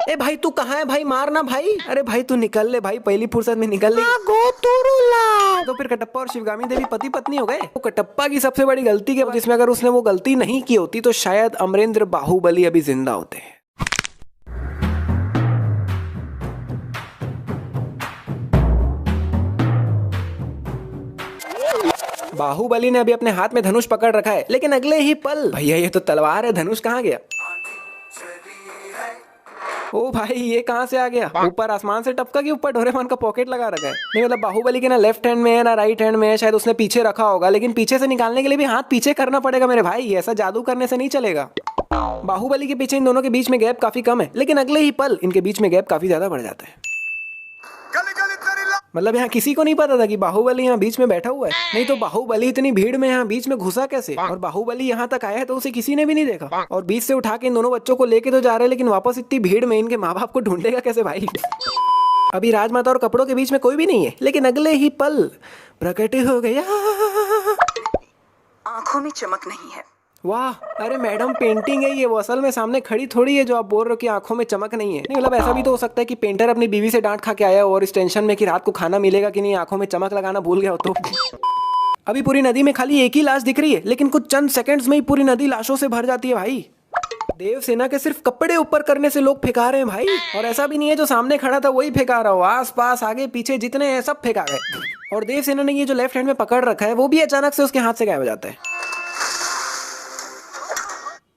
ए भाई तू कहाँ है भाई, मारना भाई। अरे भाई तू निकल ले भाई, पहली फुर्सत में निकल ले। तो फिर कटप्पा और शिवगामी देवी पति पत्नी हो गए। तो कटप्पा की सबसे बड़ी गलती के जिसमें अगर उसने वो गलती नहीं की होती तो शायद अमरेंद्र बाहुबली अभी जिंदा होते। बाहुबली ने अभी अपने हाथ में धनुष पकड़ रखा है, लेकिन अगले ही पल भैया ये तो तलवार है, धनुष कहाँ गया? ओ भाई ये कहाँ से आ गया? ऊपर आसमान से टपका कि ऊपर डोरेमोन का पॉकेट लगा रखा है? नहीं मतलब बाहुबली के ना लेफ्ट हैंड में है ना राइट हैंड में है, शायद उसने पीछे रखा होगा, लेकिन पीछे से निकालने के लिए भी हाथ पीछे करना पड़ेगा मेरे भाई, ऐसा जादू करने से नहीं चलेगा। बाहुबली के पीछे इन दोनों के बीच में गैप काफी कम है, लेकिन अगले ही पल इनके बीच में गैप काफी ज्यादा बढ़ जाता है। मतलब यहाँ किसी को नहीं पता था कि बाहुबली यहाँ बीच में बैठा हुआ है, नहीं तो बाहुबली इतनी भीड़ में यहाँ बीच में घुसा कैसे? और बाहुबली यहाँ तक आया है तो उसे किसी ने भी नहीं देखा, और बीच से उठा के इन दोनों बच्चों को लेके तो जा रहे हैं, लेकिन वापस इतनी भीड़ में इनके माँ बाप को ढूंढेगा कैसे भाई? अभी राजमाता और कपड़ों के बीच में कोई भी नहीं है, लेकिन अगले ही पल प्रकट हो गया। आंखों में चमक नहीं है। वाह, अरे मैडम पेंटिंग है ये, वो असल में सामने खड़ी थोड़ी है जो आप बोल रहे हो कि आंखों में चमक नहीं है। नहीं मतलब ऐसा भी तो हो सकता है कि पेंटर अपनी बीवी से डांट खा के आया और इस टेंशन में कि रात को खाना मिलेगा कि नहीं, आंखों में चमक लगाना भूल गया हो तो। अभी पूरी नदी में खाली एक ही लाश दिख रही है, लेकिन कुछ चंद सेकंड्स में ही पूरी नदी लाशों से भर जाती है भाई। देवसेना के सिर्फ कपड़े ऊपर करने से लोग फेंका रहे हैं भाई, और ऐसा भी नहीं है जो सामने खड़ा था वही फेंका रहा हो, आस पास आगे पीछे जितने हैं सब फेंका गए। और देवसेना ने ये जो लेफ्ट हैंड में पकड़ रखा है वो भी अचानक से उसके हाथ से गायब हो जाता है।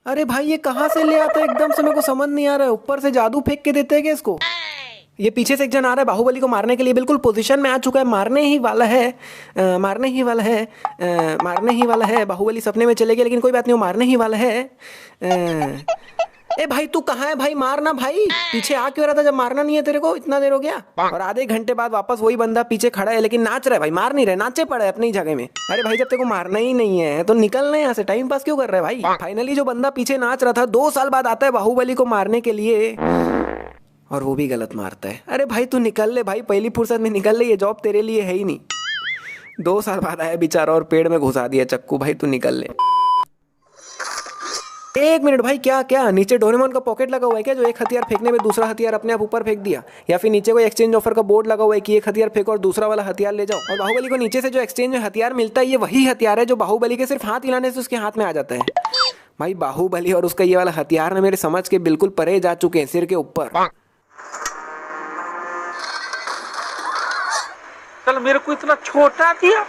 अरे भाई ये कहाँ से ले आता है एकदम से, मेरे को समझ नहीं आ रहा है। ऊपर से जादू फेंक के देते हैं क्या इसको? ये पीछे से एक जन आ रहा है बाहुबली को मारने के लिए, बिल्कुल पोजीशन में आ चुका है, मारने ही वाला है, मारने ही वाला है, मारने ही वाला है। बाहुबली सपने में चले गए, लेकिन कोई बात नहीं, वो मारने ही वाला है। ए भाई तू कहाँ है भाई, मारना भाई। पीछे आ क्यों रहा था जब मारना नहीं है तेरे को, इतना देर हो गया। और आधे घंटे बाद वापस वही बंदा पीछे खड़ा है, लेकिन नाच रहा है भाई, मार नहीं रहे, नाचे पड़े अपनी जगह में। अरे भाई जब तेरे को मारना ही नहीं है तो निकलना यहाँ से, टाइम पास क्यों कर रहा है भाई? फाइनली जो बंदा पीछे नाच रहा था 2 साल बाद आता है बाहुबली को मारने के लिए, और वो भी गलत मारता है। अरे भाई तू निकल ले भाई, पहली फुर्सत में निकल ले, ये जॉब तेरे लिए है ही नहीं। 2 साल बाद आया बेचारा और पेड़ में घुसा दिया चक्कू। भाई तू निकल ले। 1 मिनट भाई, क्या क्या नीचे डोरेमोन का पॉकेट लगा हुआ है क्या, जो एक हथियार फेंकने में दूसरा हथियार अपने आप ऊपर फेंक दिया? या फिर नीचे कोई एक्सचेंज ऑफर का बोर्ड लगा हुआ है कि एक हथियार फेंको और दूसरा वाला हथियार ले जाओ? और बाहुबली को नीचे से जो एक्सचेंज में हथियार मिलता है ये वही हथियार है जो बाहुबली के सिर्फ हाथ हिलाने से उसके हाथ में आ जाता है। भाई बाहुबली और उसका ये वाला हथियार ना मेरे समझ के बिल्कुल परे जा चुके हैं, सिर के ऊपर। चल मेरे को इतना छोटा किया।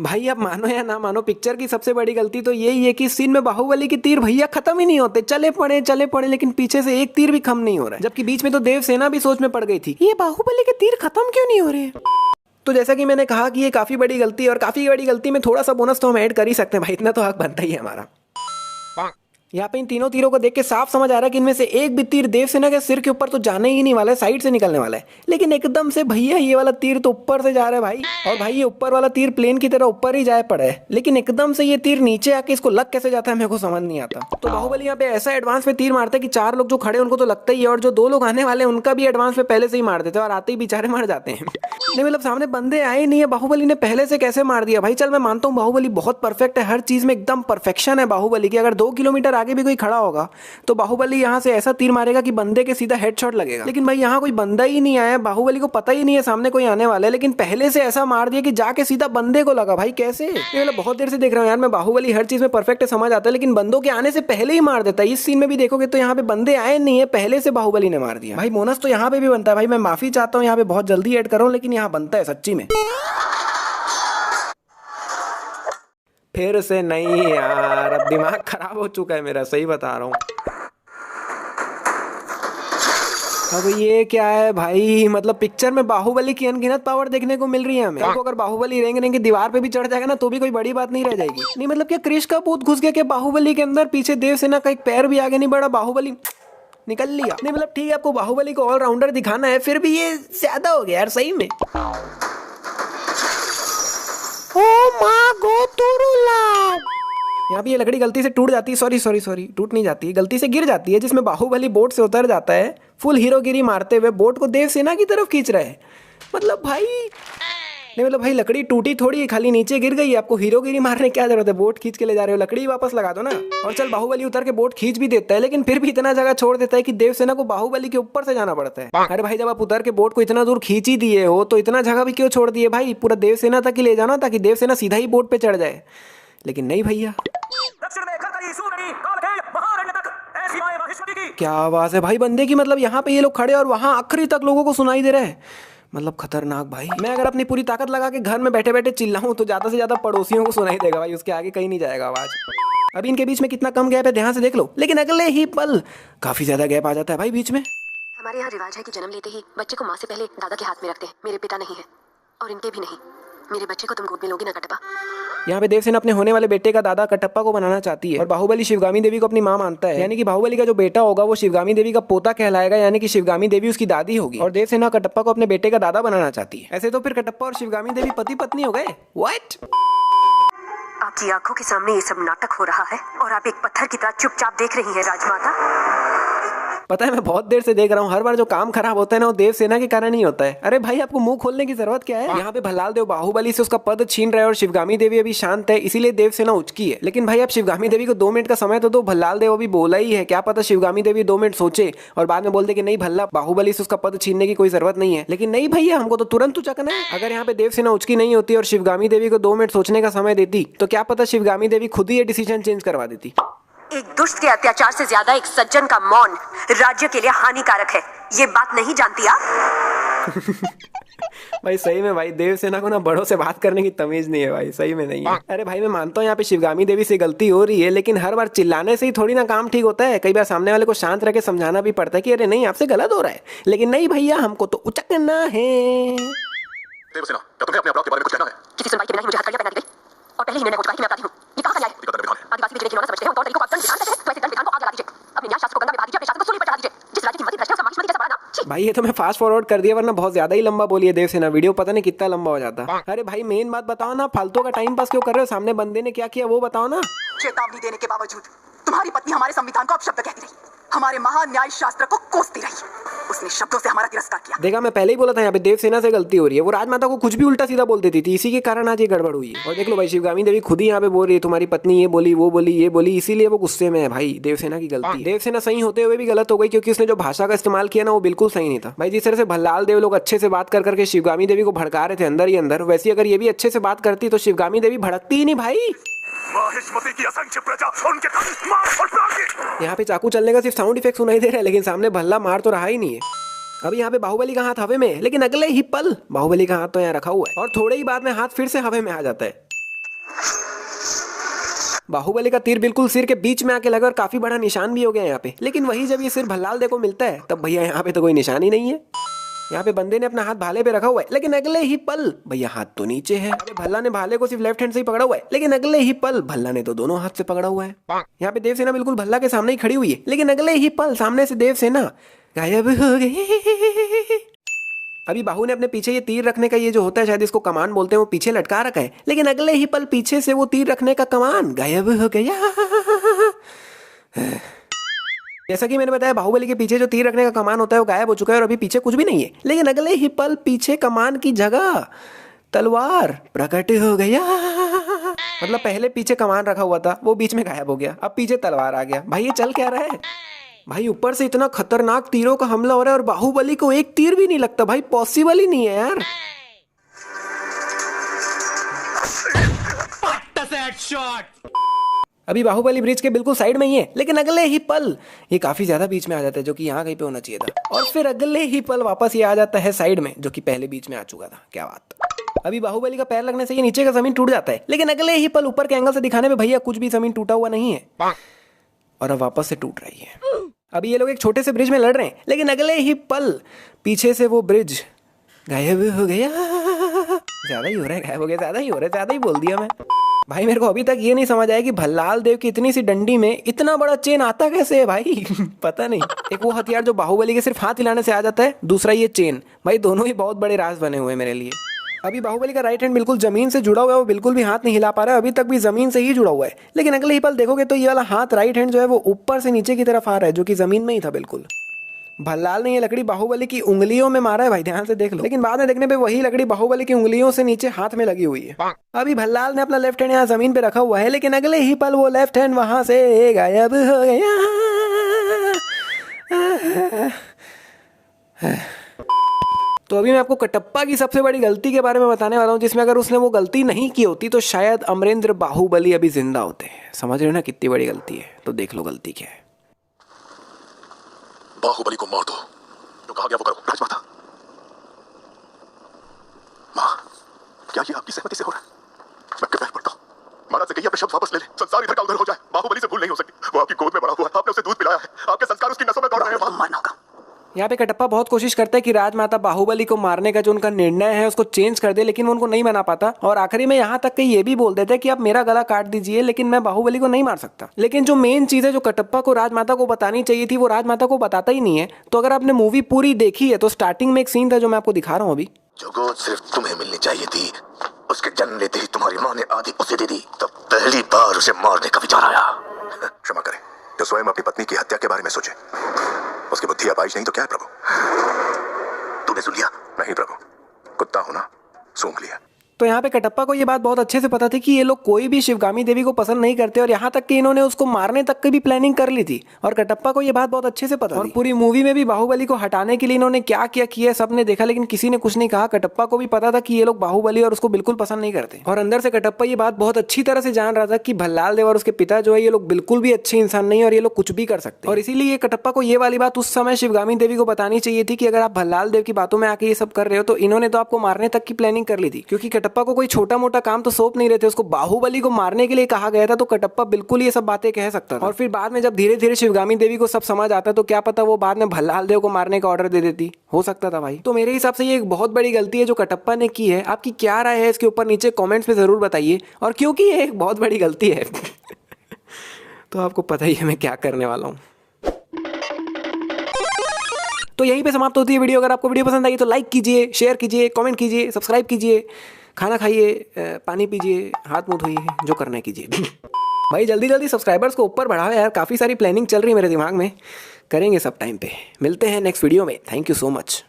भाई आप मानो या ना मानो, पिक्चर की सबसे बड़ी गलती तो यही है कि सीन में बाहुबली के तीर भैया खत्म ही नहीं होते, चले पड़े, लेकिन पीछे से एक तीर भी कम नहीं हो रहा है। जबकि बीच में तो देवसेना भी सोच में पड़ गई थी, ये बाहुबली के तीर खत्म क्यों नहीं हो रहे? तो जैसा कि मैंने कहा कि ये काफी बड़ी गलती है, और काफी बड़ी गलती में थोड़ा सा बोनस तो हम ऐड कर ही सकते हैं भाई, इतना तो हक बनता ही है हमारा। यहाँ पे इन तीनों तीरों को देख के साफ समझ आ रहा है कि इनमें से एक भी तीर देवसेना के सिर के ऊपर तो जाने ही नहीं वाला है, साइड से निकलने वाला है। लेकिन एकदम से भैया ये वाला तीर तो ऊपर से जा रहा है भाई, और भाई ये ऊपर वाला तीर प्लेन की तरह ऊपर ही जाए पड़ा है, लेकिन एकदम से ये तीर नीचे आके इसको लग कैसे जाता है मेरे को समझ नहीं आता। तो बाहुबली यहाँ पे ऐसा एडवांस में तीर मारता है कि 4 लोग जो खड़े उनको तो लगता ही है, और जो 2 लोग आने वाले हैं उनका भी एडवांस में पहले से ही मार देते हैं, और आते ही बेचारे मर जाते हैं। नहीं मतलब सामने बंदे आए नहीं है, बाहुबली ने पहले से कैसे मार दिया भाई? चल मैं मानता हूँ बाहुबली बहुत परफेक्ट है, हर चीज में एकदम परफेक्शन है बाहुबली की। अगर 2 किलोमीटर आगे भी कोई खड़ा होगा तो बाहुबली यहाँ से ऐसा तीर मारेगा कि बंदे के सीधा हेडशॉट लगेगा। लेकिन भाई यहाँ कोई बंदा ही नहीं आया, बाहुबली को पता ही नहीं है सामने कोई आने वाला है, लेकिन पहले से ऐसा मार दिया कि जाके सीधा बंदे को लगा। भाई कैसे? मतलब बहुत देर से देख रहा हूँ यार मैं, बाहुबली हर चीज में परफेक्ट है, समझ आता है, लेकिन बंदों के आने से पहले ही मार देता है। इस सीन में भी देखोगे तो यहाँ पे बंदे आए नहीं है, पहले से बाहुबली ने मार दिया। भाई बोनस तो यहाँ पे भी बनता है भाई, मैं माफी चाहता हूँ यहाँ पे बहुत जल्दी ऐड कर रहा हूँ, लेकिन यहाँ बनता है सच्ची में। फिर से नहीं यार, अब दिमाग खराब हो चुका है मेरा, सही बता रहा हूँ। अब ये क्या है भाई, मतलब पिक्चर में बाहुबली की अनगिनत पावर देखने को मिल रही है हमें। तो अगर बाहुबली रेंग रेंग के दीवार पे भी चढ़ जाएगा ना तो भी कोई बड़ी बात नहीं रह जाएगी। नहीं मतलब क्या क्रिश का भूत घुस गया क्या बाहुबली के अंदर? पीछे देवसेना का एक पैर भी आगे नहीं बढ़ा, बाहुबली निकल लिया। नहीं मतलब ठीक है आपको बाहुबली को ऑलराउंडर दिखाना है, फिर भी ये ज्यादा हो गया यार सही में। यहाँ पे ये लकड़ी गलती से टूट जाती है, सॉरी टूट नहीं जाती है, गलती से गिर जाती है, जिसमें बाहुबली बोट से उतर जाता है, फुल हीरोगिरी मारते हुए बोट को देवसेना की तरफ खींच रहा है। मतलब भाई नहीं मतलब भाई लकड़ी टूटी थोड़ी है, खाली नीचे गिर गई, आपको हीरोगिरी मारने क्या जरूरत है, बोट खींच के ले जा रहे हो, लकड़ी वापस लगा दो ना। और चल बाहुबली उतर के बोट खींच भी देता है, लेकिन फिर भी इतना जगह छोड़ देता है कि देवसेना को बाहुबली के ऊपर से जाना पड़ता है। अरे भाई जब आप उतर के बोट को इतना दूर खींच ही दिए हो तो इतना जगह भी क्यों छोड़ दिए भाई, पूरा देवसेना तक ही ले जाना ताकि देवसेना सीधा ही बोट पे चढ़ जाए, लेकिन नहीं भैया। क्या आवाज है भाई बंदे की, मतलब यहाँ पे ये लोग खड़े और वहां आखिरी तक लोगों को सुनाई दे रहा है, मतलब खतरनाक भाई। मैं अगर अपनी पूरी ताकत लगा के घर में बैठे बैठे चिल्लाऊं तो ज्यादा से ज्यादा पड़ोसियों को सुनाई देगा भाई, उसके आगे कहीं नहीं जाएगा आवाज। अभी इनके बीच में कितना कम गैप है ध्यान से देख लो, लेकिन अगले ही पल काफी ज्यादा गैप आ जाता है भाई बीच में। हमारे यहाँ रिवाज है कि जन्म लेते ही बच्चे को माँ से पहले दादा के हाथ में रखते हैं। मेरे पिता नहीं है और इनके भी नहीं। मेरे बच्चे को तुम गोद में लोगी ना कटप्पा। यहाँ पे देवसेना अपने होने वाले बेटे का दादा कटप्पा को बनाना चाहती है और बाहुबली शिवगामी देवी को अपनी मां मानता है, यानी कि बाहुबली का जो बेटा होगा वो शिवगामी देवी का पोता कहलाएगा, यानी कि शिवगामी देवी उसकी दादी होगी। और देवसेना कटप्पा को अपने बेटे का दादा बनाना चाहती है। ऐसे तो फिर कटप्पा और शिवगामी देवी पति पत्नी हो गए। व्हाट? आपकी आंखों के सामने ये सब नाटक हो रहा है और आप एक पत्थर की तरह चुपचाप देख रही हैं राजमाता। पता है मैं बहुत देर से देख रहा हूँ, हर बार जो काम खराब होता है ना वो देवसेना के कारण ही होता है। अरे भाई आपको मुंह खोलने की जरूरत क्या है। यहाँ पे भल्लाल देव बाहुबली से उसका पद छीन रहे हैं और शिवगामी देवी अभी शांत है, इसीलिए देवसेना उचकी है। लेकिन भाई आप शिवगामी देवी को 2 मिनट का समय तो दो, भल्लाल देव अभी बोला ही है, क्या पता शिवगामी देवी 2 मिनट सोचे और बाद में बोल दे कि नहीं भल्ला बाहुबली से उसका पद छीनने की कोई जरूरत नहीं है। लेकिन नहीं भैया हमको तो तुरंत उचकना है। अगर यहाँ पे देवसेना उचकी नहीं होती और शिवगामी देवी को 2 मिनट सोचने का समय देती तो क्या पता शिवगामी देवी खुद ही ये डिसीजन चेंज करवा देती। एक दुष्ट के अत्याचार से ज्यादा एक सज्जन का मौन राज्य के लिए हानिकारक है, ये बात नहीं जानती आप? भाई सही में भाई देवसेना को ना बड़ों से बात करने की तमीज नहीं है भाई, सही में नहीं है। अरे भाई मैं मानता हूँ यहाँ पे शिवगामी देवी से गलती हो रही है, लेकिन हर बार चिल्लाने से ही थोड़ी ना काम ठीक होता है। कई बार सामने वाले को शांत रह के समझाना भी पड़ता है कि अरे नहीं आपसे गलत हो रहा है, लेकिन नहीं भैया हमको तो उचकना है। देवसेना, क्या तुम्हें अपने अपराध के बारे में कुछ कहना है? किसी सुनवाई के बिना ही मुझे हथकड़ियां पहना दी गई और पहले ही मैंने हो चुका है कि मैं अपराधी हूँ। ये कहाँ का न्याय है? आदिवासी भी जिले खिलौना समझते हैं, उन तौर तरीकों को आप दंड विधान कहते हैं, तो ऐसे दंड विधान को आग लगा दीजिए। अपने न्याय शास्त्र को गंगा में बहा दीजिए, अपने शासन को सूली पर चढ़ा दीजिए। जिस राज्य की मंत्री भ्रष्ट है उसका माहिष्मती कैसा बड़ा नाम। भाई ये तो मैं फास्ट फॉरवर्ड कर दिया, वरना बहुत ज्यादा ही लंबा बोलिए देवसेना, वीडियो पता नहीं कितना लंबा हो जाता। अरे भाई मेन बात बताओ ना, फालतू का टाइम पास क्यों कर रहे हो, सामने बंदे ने क्या किया वो बताओ ना। चेतावनी देने के बावजूद तुम्हारी पत्नी हमारे संविधान को अपशब्द कहती रही, हमारे महान न्याय शास्त्र को कोसती रही, उसने शब्दों से हमारा तिरस्कार किया। देखा मैं पहले ही बोला था यहाँ पे देवसेना से गलती हो रही है, वो राजमाता को कुछ भी उल्टा सीधा बोल देती थी, इसी के कारण आज ये गड़बड़ हुई है। और देख लो भाई शिवगामी देवी खुद ही यहाँ पे बोल रही है तुम्हारी पत्नी ये बोली वो बोली ये बोली, इसीलिए वो गुस्से में है। भाई देवसेना की गलती, देवसेना सही होते हुए भी गलत हो गई, क्योंकि उसने जो भाषा का इस्तेमाल किया ना वो बिल्कुल सही नहीं था। भाई जिस तरह से भल्लाल देव लोग अच्छे से बात कर करके शिवगामी देवी को भड़का रहे थे अंदर ही अंदर, वैसे अगर ये भी अच्छे से बात करती तो शिवगामी देवी भड़कती ही नहीं भाई। माहिष्मती की असंख्य प्रजा उनके तन मार और प्राण। यहाँ पे चाकू चलने का सिर्फ साउंड इफेक्ट सुनाई दे रहा है, लेकिन सामने भल्ला मार तो रहा ही नहीं है। अभी यहाँ पे बाहुबली का हाथ हवे में, लेकिन अगले ही पल बाहुबली का हाथ तो यहाँ रखा हुआ है और थोड़े ही बाद में हाथ फिर से हवे में आ जाता है। बाहुबली का तीर बिल्कुल सिर के बीच में आके लगा और काफी बड़ा निशान भी हो गया यहाँ पे। लेकिन वही जब ये सिर भल्लाल देव को मिलता है तब भैया यहाँ पे तो कोई निशान ही नहीं है। यहाँ पे बंदे ने अपना हाथ भाले पे रखा हुआ है, लेकिन अगले ही पल भैया हाथ तो नीचे है। अरे भल्ला ने भाले को सिर्फ लेफ्ट हैंड से ही पकड़ा हुआ है, लेकिन अगले ही पल भल्ला ने तो दोनों हाथ से पकड़ा हुआ है। यहाँ पे देवसेना बिल्कुल भल्ला के सामने ही खड़ी हुई है, लेकिन अगले ही पल सामने से देवसेना गायब हो गई। अभी बाहु ने अपने पीछे ये तीर रखने का ये जो होता है शायद इसको कमान बोलते हैं, वो पीछे लटका रखा है, लेकिन अगले ही पल पीछे से वो तीर रखने का कमान गायब हो गया। जैसा कि मैंने बताया बाहुबली के पीछे जो तीर रखने का कमान होता है वो गायब हो चुका है और अभी पीछे कुछ भी नहीं है, लेकिन अगले ही पल पीछे कमान की जगह तलवार प्रकट हो गया। मतलब पहले पीछे कमान रखा हुआ था वो बीच में गायब हो गया, अब पीछे तलवार आ गया। भाई ये चल क्या रहा है भाई, ऊपर से इतना खतरनाक तीरों का हमला हो रहा है और बाहुबली को एक तीर भी नहीं लगता। भाई पॉसिबल ही नहीं है यार। अभी बाहुबली ब्रिज के बिल्कुल साइड में ही है, लेकिन अगले ही पल ये काफी ज्यादा बीच में आ जाता है, जो कि यहाँ कहीं पे होना चाहिए था, और फिर अगले ही पल वापस ये आ जाता है साइड में, जो कि पहले बीच में आ चुका था। क्या बात। अभी बाहुबली का पैर लगने से ये नीचे का जमीन टूट जाता है, लेकिन अगले ही पल ऊपर के एंगल से दिखाने में भैया कुछ भी जमीन टूटा हुआ नहीं है और अब वापस से टूट रही है। अभी ये लोग एक छोटे से ब्रिज में लड़ रहे हैं, लेकिन अगले ही पल पीछे से वो ब्रिज गायब हो गया। ज्यादा ही हो रहा है, गायब हो गया, ज्यादा ही हो रहा है, ज्यादा ही बोल दिया मैं। भाई मेरे को अभी तक ये नहीं समझ आया कि भल्लाल देव की इतनी सी डंडी में इतना बड़ा चेन आता कैसे है भाई। पता नहीं। एक वो हथियार जो बाहुबली के सिर्फ हाथ हिलाने से आ जाता है, दूसरा ये चेन, भाई दोनों ही बहुत बड़े राज बने हुए हैं मेरे लिए। अभी बाहुबली का राइट हैंड बिल्कुल जमीन से जुड़ा हुआ है, वो बिल्कुल भी हाथ नहीं हिला पा रहा है, अभी तक भी जमीन से ही जुड़ा हुआ है, लेकिन अगले ही पल देखोगे तो ये वाला हाथ राइट हैंड जो है वो ऊपर से नीचे की तरफ आ रहा है, जो कि जमीन में ही था बिल्कुल। भल्लाल ने ये लकड़ी बाहुबली की उंगलियों में मारा है भाई, ध्यान से देख लो। लेकिन बाद में देखने पे वही लकड़ी बाहुबली की उंगलियों से नीचे हाथ में लगी हुई है। अभी भल्लाल ने अपना लेफ्ट हैंड यहाँ जमीन पे रखा हुआ है, लेकिन अगले ही पल वो लेफ्ट हैंड वहां से गायब हो गया। तो अभी मैं आपको कटप्पा की सबसे बड़ी गलती के बारे में बताने वाला हूँ, जिसमें अगर उसने वो गलती नहीं की होती तो शायद अमरेंद्र बाहुबली अभी जिंदा होते। समझ रहे हो ना कितनी बड़ी गलती है? तो देख लो गलती क्या है। बाहुबली को मार दो, जो कहा गया वो करो। राजमाता, माँ, क्या ये आपकी सहमति से हो रहा है? मैं पैर पड़ता हूँ, महाराज से कहिए अपने शब्द वापस ले ले, संसार इधर का उधर हो जाए। बाहुबली से भूल नहीं हो सकती। वो आपकी गोद में बड़ा हुआ, आपने उसे दूध पिलाया है, आपके संस्कार उसकी नसों में दौड़ रहे हैं। मानना होगा। यहाँ पे कटप्पा बहुत कोशिश करता है कि राजमाता बाहुबली को मारने का जो उनका निर्णय है उसको चेंज कर दे, लेकिन वो उनको नहीं बना पाता। और आखिरी में यहाँ तक कि ये भी बोल देते हैं कि आप मेरा गला काट दीजिए, लेकिन मैं बाहुबली को नहीं मार सकता। लेकिन जो मेन चीज़ है जो कटप्पा को राजमाता को बतानी चाहिए थी, वो राजमाता को बताता ही नहीं है। तो अगर आपने मूवी पूरी देखी है तो स्टार्टिंग में एक सीन था जो मैं आपको दिखा रहा हूँ अभी। जो गोद सिर्फ तुम्हें मिलनी चाहिए थी, उसके जन्म लेते ही तुम्हारी माँ ने आधी उसे दे दी, तब पहली बार उसे मारने का विचार आया। क्षमा करें, जो स्वयं अपनी पत्नी की हत्या के बारे में सोचे, उसकी बुद्धि अपाइश नहीं तो क्या है प्रभु? तूने सुन लिया? नहीं प्रभु, कुत्ता हो ना, सूंघ लिया। तो यहाँ पे कटप्पा को ये बात बहुत अच्छे से पता थी कि ये लोग कोई भी शिवगामी देवी को पसंद नहीं करते, और यहाँ तक कि इन्होंने उसको मारने तक की भी प्लानिंग कर ली थी। और कटप्पा को ये बात बहुत अच्छे से पता थी। और पूरी मूवी में भी बाहुबली को हटाने के लिए इन्होंने क्या क्या किया सबने देखा, लेकिन किसी ने कुछ नहीं कहा। कटप्पा को भी पता था कि ये लोग बाहुबली और उसको बिल्कुल पसंद नहीं करते, और अंदर से कटप्पा ये बात बहुत अच्छी तरह से जान रहा था कि भल्लाल देव और उसके पिता जो है ये लोग बिल्कुल भी अच्छे इंसान नहीं, और ये लोग कुछ भी कर सकते। और इसीलिए कटप्पा को ये वाली बात उस समय शिवगामी देवी को बतानी चाहिए थी कि अगर आप भल्लाल देव की बातों में आके ये सब कर रहे हो तो इन्होंने तो आपको मारने तक की प्लानिंग कर ली थी। क्योंकि कटप्पा को कोई छोटा मोटा काम तो सौंप नहीं रहे थे, उसको बाहुबली को मारने के लिए कहा गया था, तो कटप्पा बिल्कुल ये सब बातें कह सकता था। और फिर बाद में जब धीरे धीरे शिवगामी देवी को सब समझ आता तो क्या पता वो बाद में भल्लाल देव को मारने का ऑर्डर दे देती, हो सकता था भाई। तो मेरे हिसाब से ये एक बहुत बड़ी गलती है जो कटप्पा ने की है। आपकी क्या राय है इसके ऊपर नीचे कॉमेंट्स में जरूर बताइए। और क्योंकि ये एक बहुत बड़ी गलती है तो आपको पता ही है मैं क्या करने वाला हूँ। तो यहीं पे समाप्त होती है वीडियो। अगर आपको वीडियो पसंद आई तो लाइक कीजिए, शेयर कीजिए, कमेंट कीजिए, सब्सक्राइब कीजिए, खाना खाइए, पानी पीजिए, हाथ मुंह धोइए, जो करना है कीजिए। भाई जल्दी जल्दी सब्सक्राइबर्स को ऊपर बढ़ाओ यार, काफ़ी सारी प्लानिंग चल रही है मेरे दिमाग में। करेंगे सब टाइम पे। मिलते हैं नेक्स्ट वीडियो में। Thank you so much.